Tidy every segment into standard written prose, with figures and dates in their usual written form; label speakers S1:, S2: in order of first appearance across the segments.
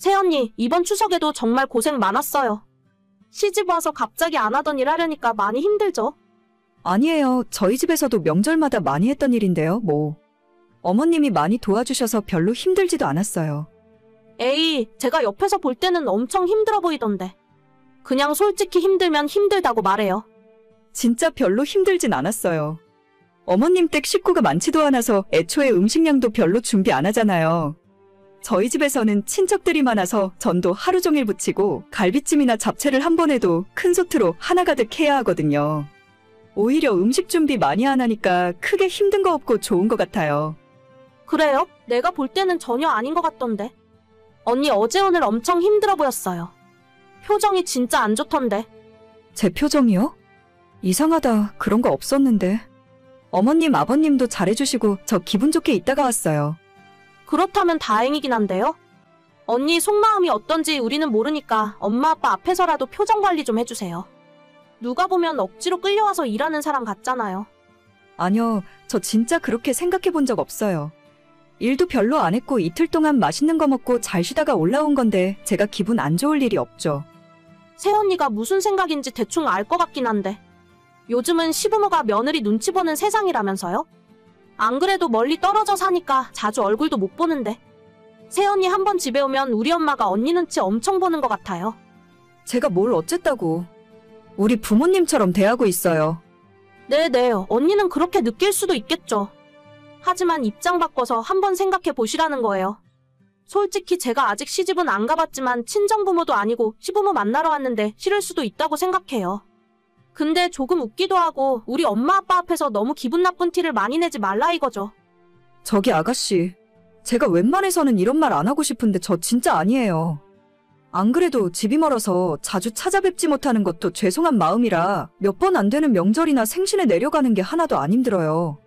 S1: 새언니, 이번 추석에도 정말 고생 많았어요. 시집 와서 갑자기 안 하던 일 하려니까 많이 힘들죠?
S2: 아니에요. 저희 집에서도 명절마다 많이 했던 일인데요, 뭐. 어머님이 많이 도와주셔서 별로 힘들지도 않았어요.
S1: 에이, 제가 옆에서 볼 때는 엄청 힘들어 보이던데. 그냥 솔직히 힘들면 힘들다고 말해요.
S2: 진짜 별로 힘들진 않았어요. 어머님 댁 식구가 많지도 않아서 애초에 음식량도 별로 준비 안 하잖아요. 저희 집에서는 친척들이 많아서 전도 하루 종일 부치고 갈비찜이나 잡채를 한 번 해도 큰 솥으로 하나 가득 해야 하거든요. 오히려 음식 준비 많이 안 하니까 크게 힘든 거 없고 좋은 것 같아요.
S1: 그래요? 내가 볼 때는 전혀 아닌 것 같던데. 언니 어제 오늘 엄청 힘들어 보였어요. 표정이 진짜 안 좋던데.
S2: 제 표정이요? 이상하다. 그런 거 없었는데. 어머님, 아버님도 잘해주시고 저 기분 좋게 있다가 왔어요.
S1: 그렇다면 다행이긴 한데요. 언니 속마음이 어떤지 우리는 모르니까 엄마 아빠 앞에서라도 표정 관리 좀 해주세요. 누가 보면 억지로 끌려와서 일하는 사람 같잖아요.
S2: 아니요, 저 진짜 그렇게 생각해 본 적 없어요. 일도 별로 안 했고 이틀 동안 맛있는 거 먹고 잘 쉬다가 올라온 건데 제가 기분 안 좋을 일이 없죠.
S1: 새언니가 무슨 생각인지 대충 알 것 같긴 한데. 요즘은 시부모가 며느리 눈치 보는 세상이라면서요? 안 그래도 멀리 떨어져 사니까 자주 얼굴도 못 보는데. 새언니 한번 집에 오면 우리 엄마가 언니 눈치 엄청 보는 것 같아요.
S2: 제가 뭘 어쨌다고. 우리 부모님처럼 대하고 있어요.
S1: 네네, 언니는 그렇게 느낄 수도 있겠죠. 하지만 입장 바꿔서 한번 생각해 보시라는 거예요. 솔직히 제가 아직 시집은 안 가봤지만 친정부모도 아니고 시부모 만나러 왔는데 싫을 수도 있다고 생각해요. 근데 조금 웃기도 하고 우리 엄마 아빠 앞에서 너무 기분 나쁜 티를 많이 내지 말라 이거죠.
S2: 저기 아가씨, 제가 웬만해서는 이런 말 안 하고 싶은데 저 진짜 아니에요. 안 그래도 집이 멀어서 자주 찾아뵙지 못하는 것도 죄송한 마음이라 몇 번 안 되는 명절이나 생신에 내려가는 게 하나도 안 힘들어요.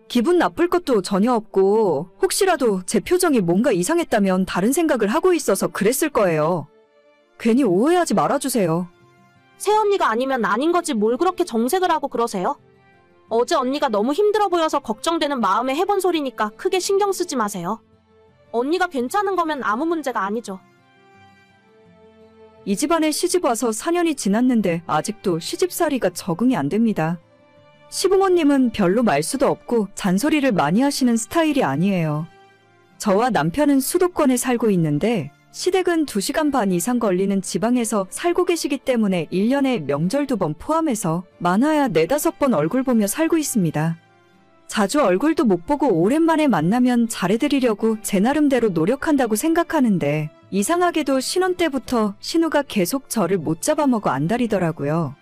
S2: 기분 나쁠 것도 전혀 없고 혹시라도 제 표정이 뭔가 이상했다면 다른 생각을 하고 있어서 그랬을 거예요. 괜히 오해하지 말아주세요.
S1: 새언니가 아니면 아닌 거지 뭘 그렇게 정색을 하고 그러세요? 어제 언니가 너무 힘들어 보여서 걱정되는 마음에 해본 소리니까 크게 신경 쓰지 마세요. 언니가 괜찮은 거면 아무 문제가 아니죠.
S2: 이 집안에 시집 와서 4년이 지났는데 아직도 시집살이가 적응이 안 됩니다. 시부모님은 별로 말수도 없고 잔소리를 많이 하시는 스타일이 아니에요. 저와 남편은 수도권에 살고 있는데 시댁은 2시간 반 이상 걸리는 지방에서 살고 계시기 때문에 1년에 명절 2번 포함해서 많아야 4-5번 얼굴 보며 살고 있습니다. 자주 얼굴도 못 보고 오랜만에 만나면 잘해드리려고 제 나름대로 노력한다고 생각하는데 이상하게도 신혼 때부터 신우가 계속 저를 못 잡아먹어 안달이더라고요.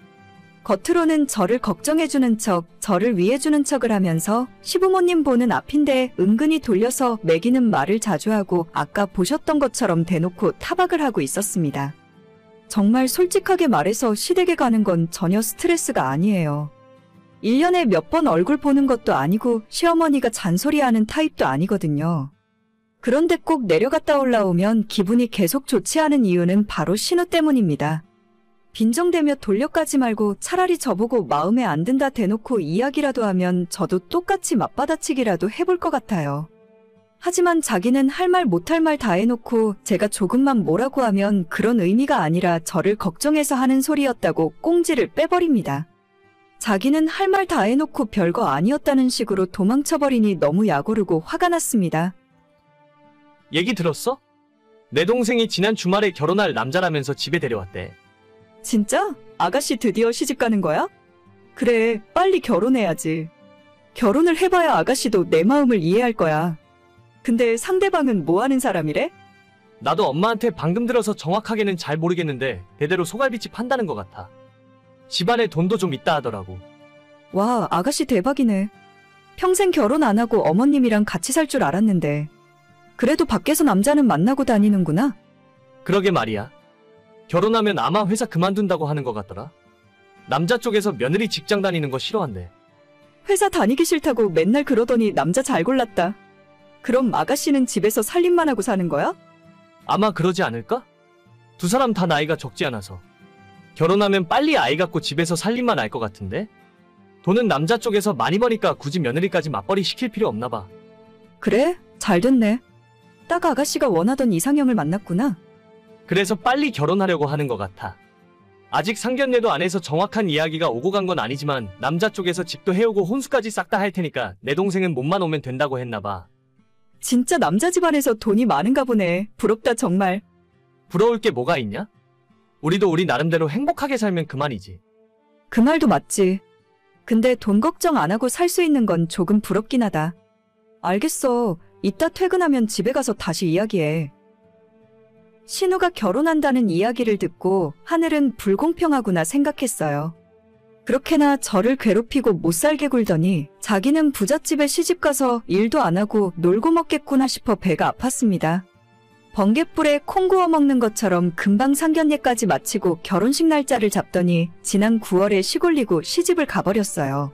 S2: 겉으로는 저를 걱정해주는 척, 저를 위해주는 척을 하면서 시부모님 보는 앞인데 은근히 돌려서 매기는 말을 자주 하고 아까 보셨던 것처럼 대놓고 타박을 하고 있었습니다. 정말 솔직하게 말해서 시댁에 가는 건 전혀 스트레스가 아니에요. 1년에 몇 번 얼굴 보는 것도 아니고 시어머니가 잔소리하는 타입도 아니거든요. 그런데 꼭 내려갔다 올라오면 기분이 계속 좋지 않은 이유는 바로 신우 때문입니다. 빈정대며 돌려까지 말고 차라리 저보고 마음에 안 든다 대놓고 이야기라도 하면 저도 똑같이 맞받아치기라도 해볼 것 같아요. 하지만 자기는 할 말 못할 말 다 해놓고 제가 조금만 뭐라고 하면 그런 의미가 아니라 저를 걱정해서 하는 소리였다고 꽁지를 빼버립니다. 자기는 할 말 다 해놓고 별거 아니었다는 식으로 도망쳐버리니 너무 약오르고 화가 났습니다.
S3: 얘기 들었어? 내 동생이 지난 주말에 결혼할 남자라면서 집에 데려왔대.
S2: 진짜? 아가씨 드디어 시집 가는 거야? 그래, 빨리 결혼해야지. 결혼을 해봐야 아가씨도 내 마음을 이해할 거야. 근데 상대방은 뭐 하는 사람이래?
S3: 나도 엄마한테 방금 들어서 정확하게는 잘 모르겠는데 대대로 소갈비집 한다는 것 같아. 집안에 돈도 좀 있다 하더라고.
S2: 와, 아가씨 대박이네. 평생 결혼 안 하고 어머님이랑 같이 살 줄 알았는데. 그래도 밖에서 남자는 만나고 다니는구나.
S3: 그러게 말이야. 결혼하면 아마 회사 그만둔다고 하는 것 같더라. 남자 쪽에서 며느리 직장 다니는 거 싫어한대.
S2: 회사 다니기 싫다고 맨날 그러더니 남자 잘 골랐다. 그럼 아가씨는 집에서 살림만 하고 사는 거야?
S3: 아마 그러지 않을까? 두 사람 다 나이가 적지 않아서. 결혼하면 빨리 아이 갖고 집에서 살림만 할 것 같은데? 돈은 남자 쪽에서 많이 버니까 굳이 며느리까지 맞벌이 시킬 필요 없나 봐.
S2: 그래? 잘 됐네. 딱 아가씨가 원하던 이상형을 만났구나.
S3: 그래서 빨리 결혼하려고 하는 것 같아. 아직 상견례도 안 해서 정확한 이야기가 오고 간 건 아니지만 남자 쪽에서 집도 해오고 혼수까지 싹 다 할 테니까 내 동생은 몸만 오면 된다고 했나 봐.
S2: 진짜 남자 집안에서 돈이 많은가 보네. 부럽다 정말.
S3: 부러울 게 뭐가 있냐? 우리도 우리 나름대로 행복하게 살면 그만이지.
S2: 그 말도 맞지. 근데 돈 걱정 안 하고 살 수 있는 건 조금 부럽긴 하다. 알겠어. 이따 퇴근하면 집에 가서 다시 이야기해. 신우가 결혼한다는 이야기를 듣고 하늘은 불공평하구나 생각했어요. 그렇게나 저를 괴롭히고 못 살게 굴더니 자기는 부잣집에 시집가서 일도 안 하고 놀고 먹겠구나 싶어 배가 아팠습니다. 번갯불에 콩 구워 먹는 것처럼 금방 상견례까지 마치고 결혼식 날짜를 잡더니 지난 9월에 시골리고 시집을 가버렸어요.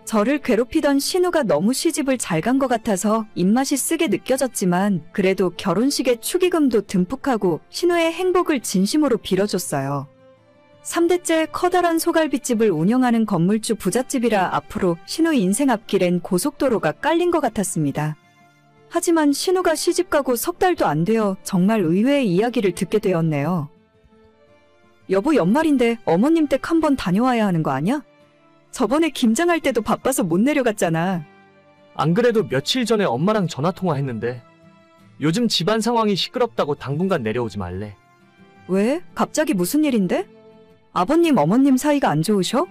S2: 저를 괴롭히던 신우가 너무 시집을 잘 간 것 같아서 입맛이 쓰게 느껴졌지만 그래도 결혼식에 축의금도 듬뿍하고 신우의 행복을 진심으로 빌어줬어요. 3대째 커다란 소갈비집을 운영하는 건물주 부잣집이라 앞으로 신우 인생 앞길엔 고속도로가 깔린 것 같았습니다. 하지만 신우가 시집가고 석 달도 안 되어 정말 의외의 이야기를 듣게 되었네요. 여보, 연말인데 어머님 댁 한번 다녀와야 하는 거 아니야? 저번에 김장할 때도 바빠서 못 내려갔잖아.
S3: 안 그래도 며칠 전에 엄마랑 전화통화했는데 요즘 집안 상황이 시끄럽다고 당분간 내려오지 말래.
S2: 왜? 갑자기 무슨 일인데? 아버님, 어머님 사이가 안 좋으셔?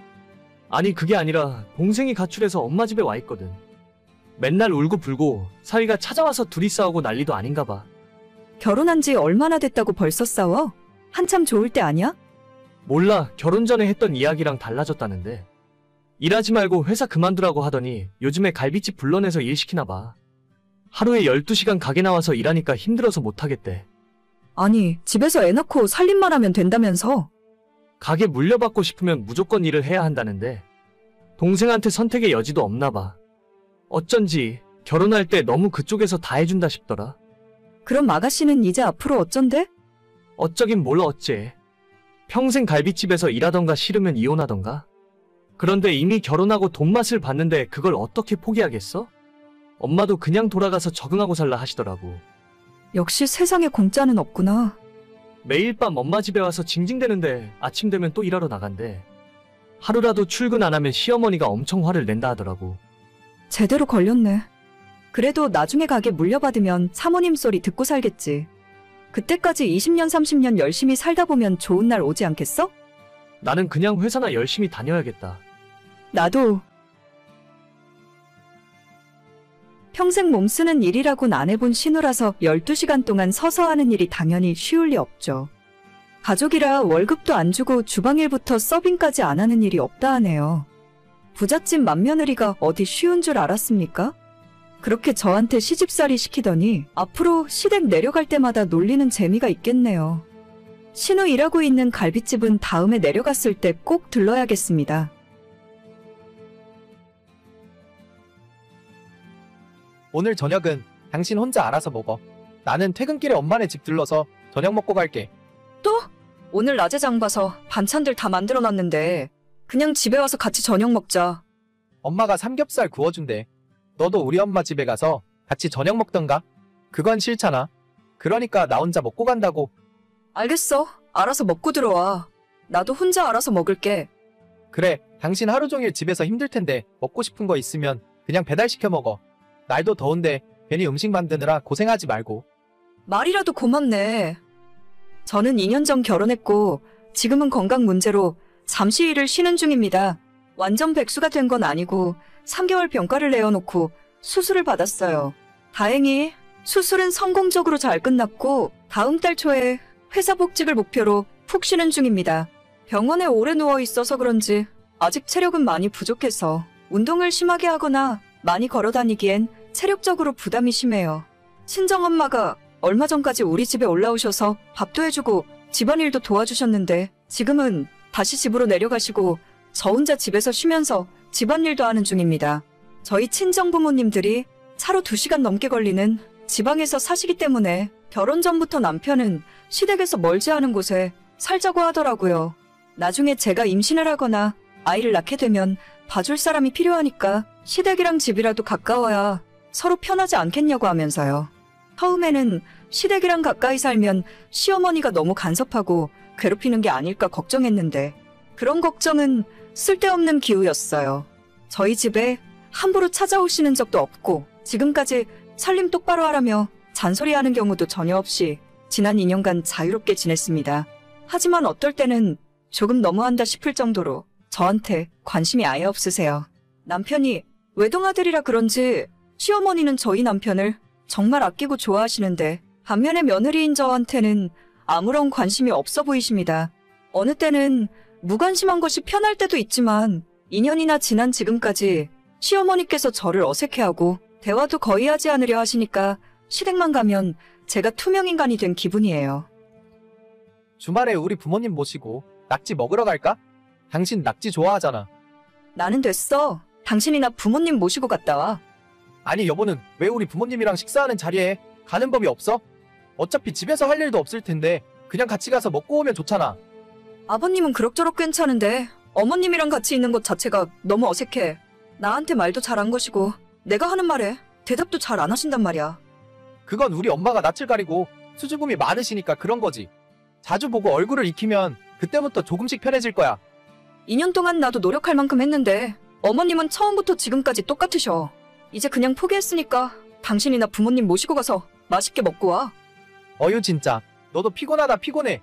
S3: 아니 그게 아니라 동생이 가출해서 엄마 집에 와 있거든. 맨날 울고 불고 사위가 찾아와서 둘이 싸우고 난리도 아닌가 봐.
S2: 결혼한 지 얼마나 됐다고 벌써 싸워? 한참 좋을 때 아니야?
S3: 몰라, 결혼 전에 했던 이야기랑 달라졌다는데. 일하지 말고 회사 그만두라고 하더니 요즘에 갈비집 불러내서 일 시키나 봐. 하루에 12시간 가게 나와서 일하니까 힘들어서 못하겠대.
S2: 아니, 집에서 애 낳고 살림만 하면 된다면서.
S3: 가게 물려받고 싶으면 무조건 일을 해야 한다는데 동생한테 선택의 여지도 없나 봐. 어쩐지 결혼할 때 너무 그쪽에서 다 해준다 싶더라.
S2: 그럼 아가씨는 이제 앞으로 어쩐대?
S3: 어쩌긴 뭘 어째. 평생 갈비집에서 일하던가 싫으면 이혼하던가. 그런데 이미 결혼하고 돈 맛을 봤는데 그걸 어떻게 포기하겠어? 엄마도 그냥 돌아가서 적응하고 살라 하시더라고.
S2: 역시 세상에 공짜는 없구나.
S3: 매일 밤 엄마 집에 와서 징징대는데 아침 되면 또 일하러 나간대. 하루라도 출근 안 하면 시어머니가 엄청 화를 낸다 하더라고.
S2: 제대로 걸렸네. 그래도 나중에 가게 물려받으면 사모님 소리 듣고 살겠지. 그때까지 20년, 30년 열심히 살다 보면 좋은 날 오지 않겠어?
S3: 나는 그냥 회사나 열심히 다녀야겠다.
S2: 나도. 평생 몸쓰는 일이라곤 안 해본 신우라서 12시간 동안 서서 하는 일이 당연히 쉬울 리 없죠. 가족이라 월급도 안 주고 주방일부터 서빙까지 안 하는 일이 없다 하네요. 부잣집 맏며느리가 어디 쉬운 줄 알았습니까? 그렇게 저한테 시집살이 시키더니 앞으로 시댁 내려갈 때마다 놀리는 재미가 있겠네요. 신우 일하고 있는 갈비집은 다음에 내려갔을 때 꼭 들러야겠습니다.
S4: 오늘 저녁은 당신 혼자 알아서 먹어. 나는 퇴근길에 엄마네 집 들러서 저녁 먹고 갈게.
S2: 또? 오늘 낮에 장 봐서 반찬들 다 만들어놨는데 그냥 집에 와서 같이 저녁 먹자.
S4: 엄마가 삼겹살 구워준대. 너도 우리 엄마 집에 가서 같이 저녁 먹던가? 그건 싫잖아. 그러니까 나 혼자 먹고 간다고.
S2: 알겠어. 알아서 먹고 들어와. 나도 혼자 알아서 먹을게.
S4: 그래, 당신 하루 종일 집에서 힘들 텐데 먹고 싶은 거 있으면 그냥 배달시켜 먹어. 날도 더운데 괜히 음식 만드느라 고생하지 말고.
S2: 말이라도 고맙네. 저는 2년 전 결혼했고 지금은 건강 문제로 잠시 일을 쉬는 중입니다. 완전 백수가 된 건 아니고 3개월 병가를 내어놓고 수술을 받았어요. 다행히 수술은 성공적으로 잘 끝났고 다음 달 초에 회사 복직을 목표로 푹 쉬는 중입니다. 병원에 오래 누워 있어서 그런지 아직 체력은 많이 부족해서 운동을 심하게 하거나 많이 걸어 다니기엔 체력적으로 부담이 심해요. 친정엄마가 얼마 전까지 우리 집에 올라오셔서 밥도 해주고 집안일도 도와주셨는데 지금은 다시 집으로 내려가시고 저 혼자 집에서 쉬면서 집안일도 하는 중입니다. 저희 친정부모님들이 차로 2시간 넘게 걸리는 지방에서 사시기 때문에 결혼 전부터 남편은 시댁에서 멀지 않은 곳에 살자고 하더라고요. 나중에 제가 임신을 하거나 아이를 낳게 되면 봐줄 사람이 필요하니까 시댁이랑 집이라도 가까워야 서로 편하지 않겠냐고 하면서요. 처음에는 시댁이랑 가까이 살면 시어머니가 너무 간섭하고 괴롭히는 게 아닐까 걱정했는데 그런 걱정은 쓸데없는 기우였어요. 저희 집에 함부로 찾아오시는 적도 없고 지금까지 살림 똑바로 하라며 잔소리하는 경우도 전혀 없이 지난 2년간 자유롭게 지냈습니다. 하지만 어떨 때는 조금 너무한다 싶을 정도로 저한테 관심이 아예 없으세요. 남편이 외동아들이라 그런지 시어머니는 저희 남편을 정말 아끼고 좋아하시는데 반면에 며느리인 저한테는 아무런 관심이 없어 보이십니다. 어느 때는 무관심한 것이 편할 때도 있지만 2년이나 지난 지금까지 시어머니께서 저를 어색해하고 대화도 거의 하지 않으려 하시니까 시댁만 가면 제가 투명인간이 된 기분이에요.
S4: 주말에 우리 부모님 모시고 낙지 먹으러 갈까? 당신 낙지 좋아하잖아.
S2: 나는 됐어. 당신이나 부모님 모시고 갔다 와.
S4: 아니 여보는 왜 우리 부모님이랑 식사하는 자리에 가는 법이 없어? 어차피 집에서 할 일도 없을 텐데 그냥 같이 가서 먹고 오면 좋잖아.
S2: 아버님은 그럭저럭 괜찮은데 어머님이랑 같이 있는 것 자체가 너무 어색해. 나한테 말도 잘 안 거시고 내가 하는 말에 대답도 잘 안 하신단 말이야.
S4: 그건 우리 엄마가 낯을 가리고 수줍음이 많으시니까 그런 거지. 자주 보고 얼굴을 익히면 그때부터 조금씩 편해질 거야.
S2: 2년 동안 나도 노력할 만큼 했는데 어머님은 처음부터 지금까지 똑같으셔. 이제 그냥 포기했으니까 당신이나 부모님 모시고 가서 맛있게 먹고 와.
S4: 어휴 진짜 너도 피곤하다 피곤해.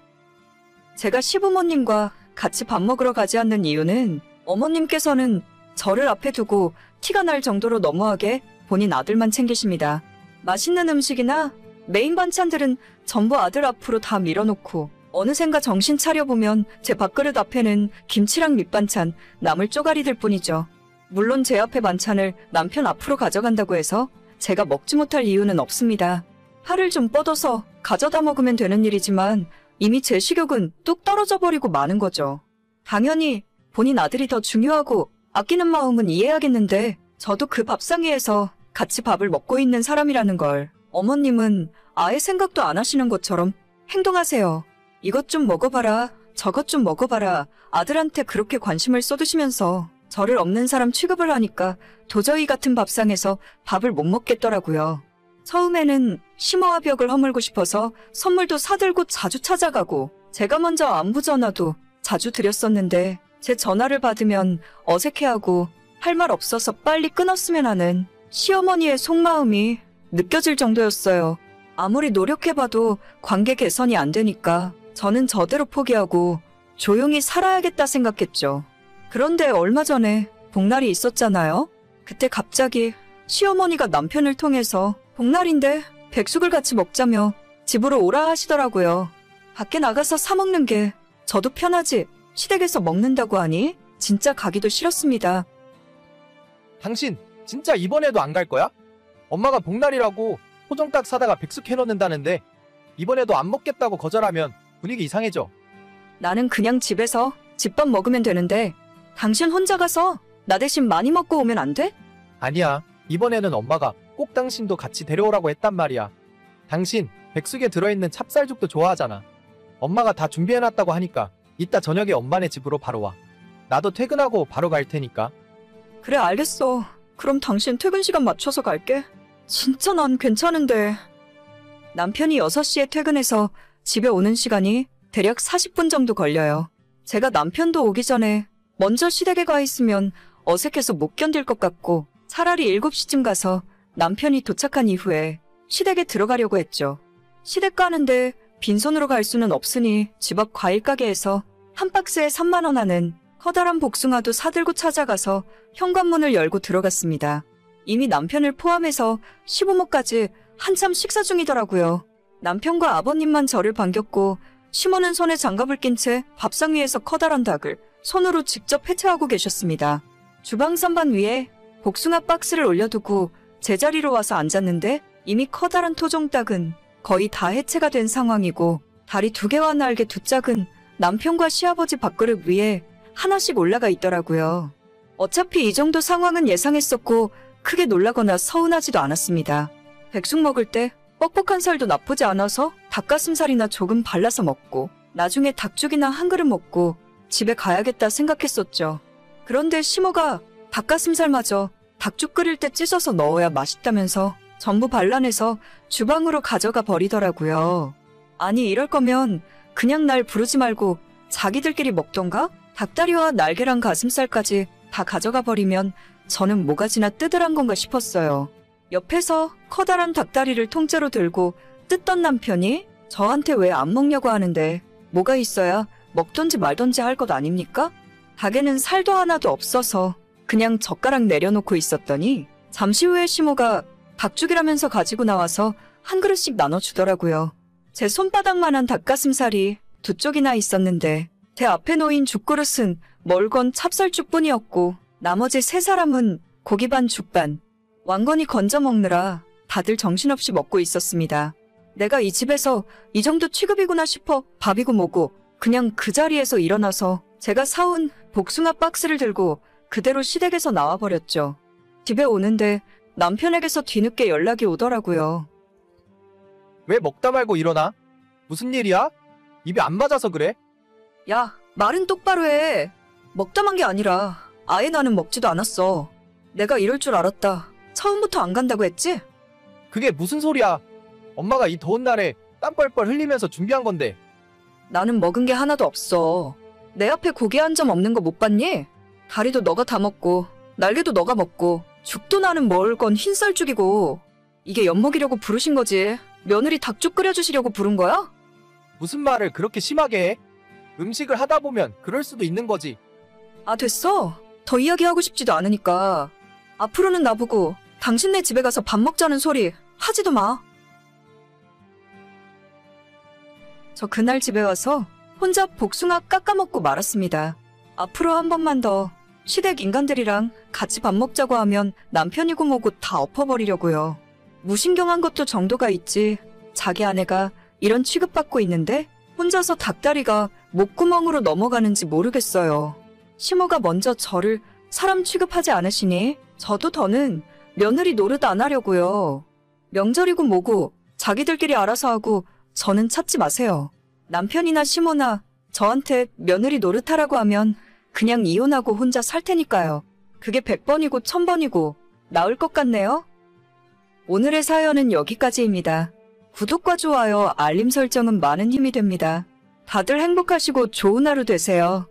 S2: 제가 시부모님과 같이 밥 먹으러 가지 않는 이유는 어머님께서는 저를 앞에 두고 티가 날 정도로 너무하게 본인 아들만 챙기십니다. 맛있는 음식이나 메인 반찬들은 전부 아들 앞으로 다 밀어놓고 어느샌가 정신 차려보면 제 밥그릇 앞에는 김치랑 밑반찬, 나물 쪼가리들 뿐이죠. 물론 제 앞에 반찬을 남편 앞으로 가져간다고 해서 제가 먹지 못할 이유는 없습니다. 팔을 좀 뻗어서 가져다 먹으면 되는 일이지만 이미 제 식욕은 뚝 떨어져 버리고 마는 거죠. 당연히 본인 아들이 더 중요하고 아끼는 마음은 이해하겠는데 저도 그 밥상위에서 같이 밥을 먹고 있는 사람이라는 걸 어머님은 아예 생각도 안 하시는 것처럼 행동하세요. 이것 좀 먹어봐라, 저것 좀 먹어봐라 아들한테 그렇게 관심을 쏟으시면서 저를 없는 사람 취급을 하니까 도저히 같은 밥상에서 밥을 못 먹겠더라고요. 처음에는 심호와 벽을 허물고 싶어서 선물도 사들고 자주 찾아가고 제가 먼저 안부 전화도 자주 드렸었는데 제 전화를 받으면 어색해하고 할 말 없어서 빨리 끊었으면 하는 시어머니의 속마음이 느껴질 정도였어요. 아무리 노력해봐도 관계 개선이 안 되니까 저는 저대로 포기하고 조용히 살아야겠다 생각했죠. 그런데 얼마 전에 복날이 있었잖아요. 그때 갑자기 시어머니가 남편을 통해서 복날인데 백숙을 같이 먹자며 집으로 오라 하시더라고요. 밖에 나가서 사 먹는 게 저도 편하지 시댁에서 먹는다고 하니 진짜 가기도 싫었습니다.
S4: 당신 진짜 이번에도 안 갈 거야? 엄마가 복날이라고 호정닭 사다가 백숙 해놓는다는데 이번에도 안 먹겠다고 거절하면 분위기 이상해져.
S2: 나는 그냥 집에서 집밥 먹으면 되는데 당신 혼자 가서 나 대신 많이 먹고 오면 안 돼?
S4: 아니야. 이번에는 엄마가 꼭 당신도 같이 데려오라고 했단 말이야. 당신 백숙에 들어있는 찹쌀죽도 좋아하잖아. 엄마가 다 준비해놨다고 하니까 이따 저녁에 엄마네 집으로 바로 와. 나도 퇴근하고 바로 갈 테니까.
S2: 그래 알겠어. 그럼 당신 퇴근 시간 맞춰서 갈게. 진짜 난 괜찮은데. 남편이 6시에 퇴근해서 집에 오는 시간이 대략 40분 정도 걸려요. 제가 남편도 오기 전에 먼저 시댁에 가 있으면 어색해서 못 견딜 것 같고 차라리 7시쯤 가서 남편이 도착한 이후에 시댁에 들어가려고 했죠. 시댁 가는데 빈손으로 갈 수는 없으니 집 앞 과일 가게에서 한 박스에 3만 원 하는 커다란 복숭아도 사들고 찾아가서 현관문을 열고 들어갔습니다. 이미 남편을 포함해서 시부모까지 한참 식사 중이더라고요. 남편과 아버님만 저를 반겼고 시모는 손에 장갑을 낀 채 밥상 위에서 커다란 닭을 손으로 직접 해체하고 계셨습니다. 주방 선반 위에 복숭아 박스를 올려두고 제자리로 와서 앉았는데 이미 커다란 토종닭은 거의 다 해체가 된 상황이고 다리 2개와 날개 2짝은 남편과 시아버지 밥그릇 위에 하나씩 올라가 있더라고요. 어차피 이 정도 상황은 예상했었고 크게 놀라거나 서운하지도 않았습니다. 백숙 먹을 때 뻑뻑한 살도 나쁘지 않아서 닭가슴살이나 조금 발라서 먹고 나중에 닭죽이나 한 그릇 먹고 집에 가야겠다 생각했었죠. 그런데 시모가 닭가슴살마저 닭죽 끓일 때 찢어서 넣어야 맛있다면서 전부 반란해서 주방으로 가져가 버리더라고요. 아니, 이럴 거면 그냥 날 부르지 말고 자기들끼리 먹던가? 닭다리와 날개랑 가슴살까지 다 가져가 버리면 저는 모가지나 뜯으란 건가 싶었어요. 옆에서 커다란 닭다리를 통째로 들고 뜯던 남편이 저한테 왜 안 먹냐고 하는데 뭐가 있어야 먹던지 말던지 할 것 아닙니까? 닭에는 살도 하나도 없어서 그냥 젓가락 내려놓고 있었더니 잠시 후에 시모가 닭죽이라면서 가지고 나와서 한 그릇씩 나눠주더라고요. 제 손바닥만한 닭가슴살이 두 쪽이나 있었는데 제 앞에 놓인 죽그릇은 멀건 찹쌀죽뿐이었고 나머지 세 사람은 고기 반 죽 반 왕건이 건져 먹느라 다들 정신없이 먹고 있었습니다. 내가 이 집에서 이 정도 취급이구나 싶어 밥이고 뭐고 그냥 그 자리에서 일어나서 제가 사온 복숭아 박스를 들고 그대로 시댁에서 나와버렸죠. 집에 오는데 남편에게서 뒤늦게 연락이 오더라고요.
S4: 왜 먹다 말고 일어나? 무슨 일이야? 입이 안 맞아서 그래?
S2: 야, 말은 똑바로 해. 먹다만 게 아니라 아예 나는 먹지도 않았어. 내가 이럴 줄 알았다. 처음부터 안 간다고 했지?
S4: 그게 무슨 소리야? 엄마가 이 더운 날에 땀 뻘뻘 흘리면서 준비한 건데.
S2: 나는 먹은 게 하나도 없어. 내 앞에 고기 한 점 없는 거 못 봤니? 다리도 너가 다 먹고 날개도 너가 먹고 죽도 나는 먹을 건 흰쌀죽이고 이게 엿먹이려고 부르신 거지. 며느리 닭죽 끓여주시려고 부른 거야?
S4: 무슨 말을 그렇게 심하게 해? 음식을 하다 보면 그럴 수도 있는 거지.
S2: 아, 됐어. 더 이야기하고 싶지도 않으니까. 앞으로는 나보고 당신네 집에 가서 밥 먹자는 소리 하지도 마. 저 그날 집에 와서 혼자 복숭아 깎아먹고 말았습니다. 앞으로 한 번만 더 시댁 인간들이랑 같이 밥 먹자고 하면 남편이고 뭐고 다 엎어버리려고요. 무신경한 것도 정도가 있지. 자기 아내가 이런 취급받고 있는데 혼자서 닭다리가 목구멍으로 넘어가는지 모르겠어요. 시모가 먼저 저를 사람 취급하지 않으시니 저도 더는 며느리 노릇 안 하려고요. 명절이고 뭐고 자기들끼리 알아서 하고 저는 찾지 마세요. 남편이나 시모나 저한테 며느리 노릇하라고 하면 그냥 이혼하고 혼자 살 테니까요. 그게 100번이고 1000번이고 나을 것 같네요. 오늘의 사연은 여기까지입니다. 구독과 좋아요, 알림 설정은 많은 힘이 됩니다. 다들 행복하시고 좋은 하루 되세요.